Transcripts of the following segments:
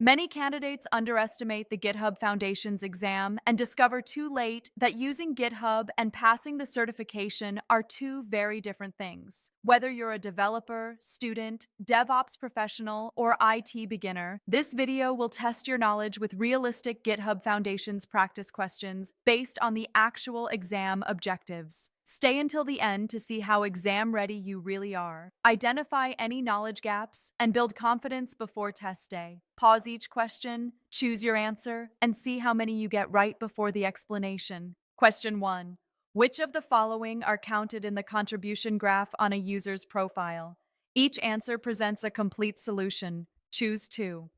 Many candidates underestimate the GitHub Foundations exam and discover too late that using GitHub and passing the certification are two very different things. Whether you're a developer, student, DevOps professional, or IT beginner, this video will test your knowledge with realistic GitHub Foundations practice questions based on the actual exam objectives. Stay until the end to see how exam-ready you really are. Identify any knowledge gaps and build confidence before test day. Pause each question, choose your answer, and see how many you get right before the explanation. Question 1. Which of the following are counted in the contribution graph on a user's profile? Each answer presents a complete solution. Choose 2.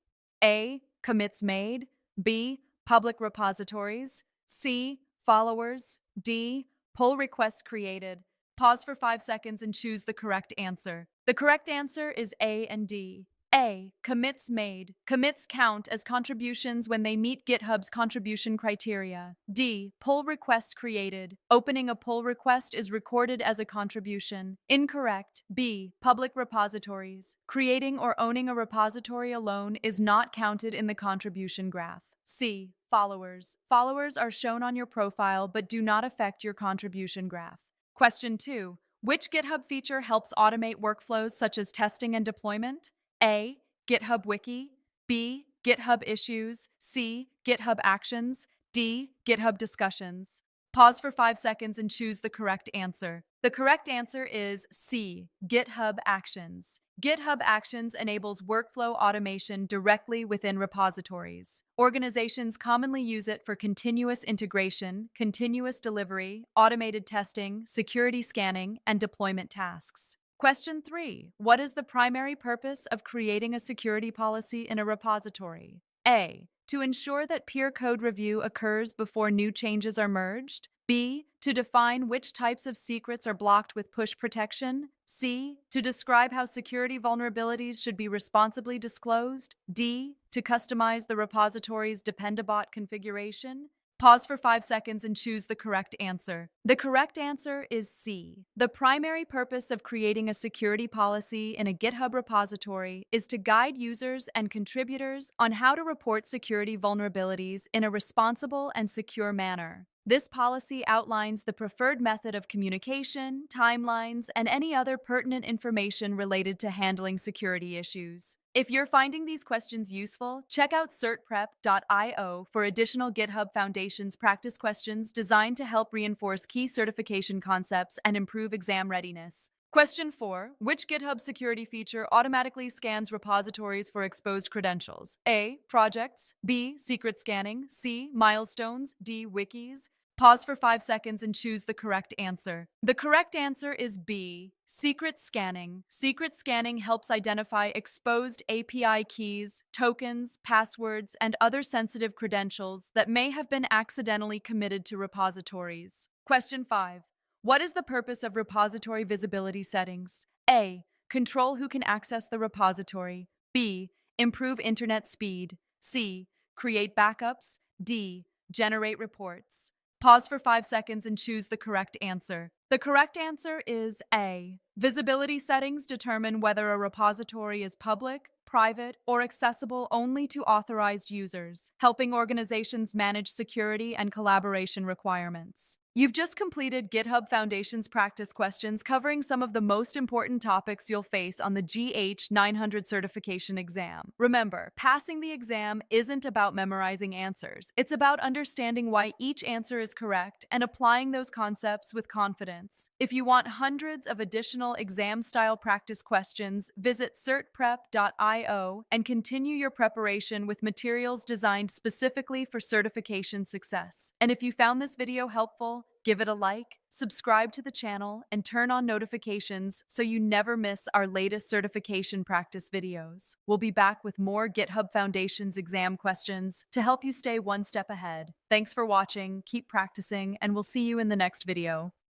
A. Commits made. B. Public repositories. C. Followers. D. Pull requests created. Pause for 5 seconds and choose the correct answer. The correct answer is A and D. A. Commits made. Commits count as contributions when they meet GitHub's contribution criteria. D. Pull requests created. Opening a pull request is recorded as a contribution. Incorrect. B. Public repositories. Creating or owning a repository alone is not counted in the contribution graph. C. Followers. Followers are shown on your profile but do not affect your contribution graph. Question 2. Which GitHub feature helps automate workflows such as testing and deployment? A. GitHub Wiki. B. GitHub Issues. C. GitHub Actions. D. GitHub Discussions. Pause for 5 seconds and choose the correct answer. The correct answer is C. GitHub Actions. GitHub Actions enables workflow automation directly within repositories. Organizations commonly use it for continuous integration, continuous delivery, automated testing, security scanning, and deployment tasks. Question 3. What is the primary purpose of creating a security policy in a repository? A. To ensure that peer code review occurs before new changes are merged. B. To define which types of secrets are blocked with push protection. C. To describe how security vulnerabilities should be responsibly disclosed. D. To customize the repository's Dependabot configuration. Pause for 5 seconds and choose the correct answer. The correct answer is C. The primary purpose of creating a security policy in a GitHub repository is to guide users and contributors on how to report security vulnerabilities in a responsible and secure manner. This policy outlines the preferred method of communication, timelines, and any other pertinent information related to handling security issues. If you're finding these questions useful, check out certprep.io for additional GitHub Foundations practice questions designed to help reinforce key certification concepts and improve exam readiness. Question 4. Which GitHub security feature automatically scans repositories for exposed credentials? A. Projects. B. Secret scanning. C. Milestones. D. Wikis. Pause for 5 seconds and choose the correct answer. The correct answer is B. Secret scanning. Secret scanning helps identify exposed API keys, tokens, passwords, and other sensitive credentials that may have been accidentally committed to repositories. Question 5. What is the purpose of repository visibility settings? A. Control who can access the repository. B. Improve internet speed. C. Create backups. D. Generate reports. Pause for 5 seconds and choose the correct answer. The correct answer is A. Visibility settings determine whether a repository is public, private, or accessible only to authorized users, helping organizations manage security and collaboration requirements. You've just completed GitHub Foundations practice questions covering some of the most important topics you'll face on the GH-900 certification exam. Remember, passing the exam isn't about memorizing answers. It's about understanding why each answer is correct and applying those concepts with confidence. If you want hundreds of additional exam-style practice questions, visit certprep.io and continue your preparation with materials designed specifically for certification success. And if you found this video helpful, give it a like, subscribe to the channel, and turn on notifications so you never miss our latest certification practice videos. We'll be back with more GitHub Foundations exam questions to help you stay one step ahead. Thanks for watching, keep practicing, and we'll see you in the next video.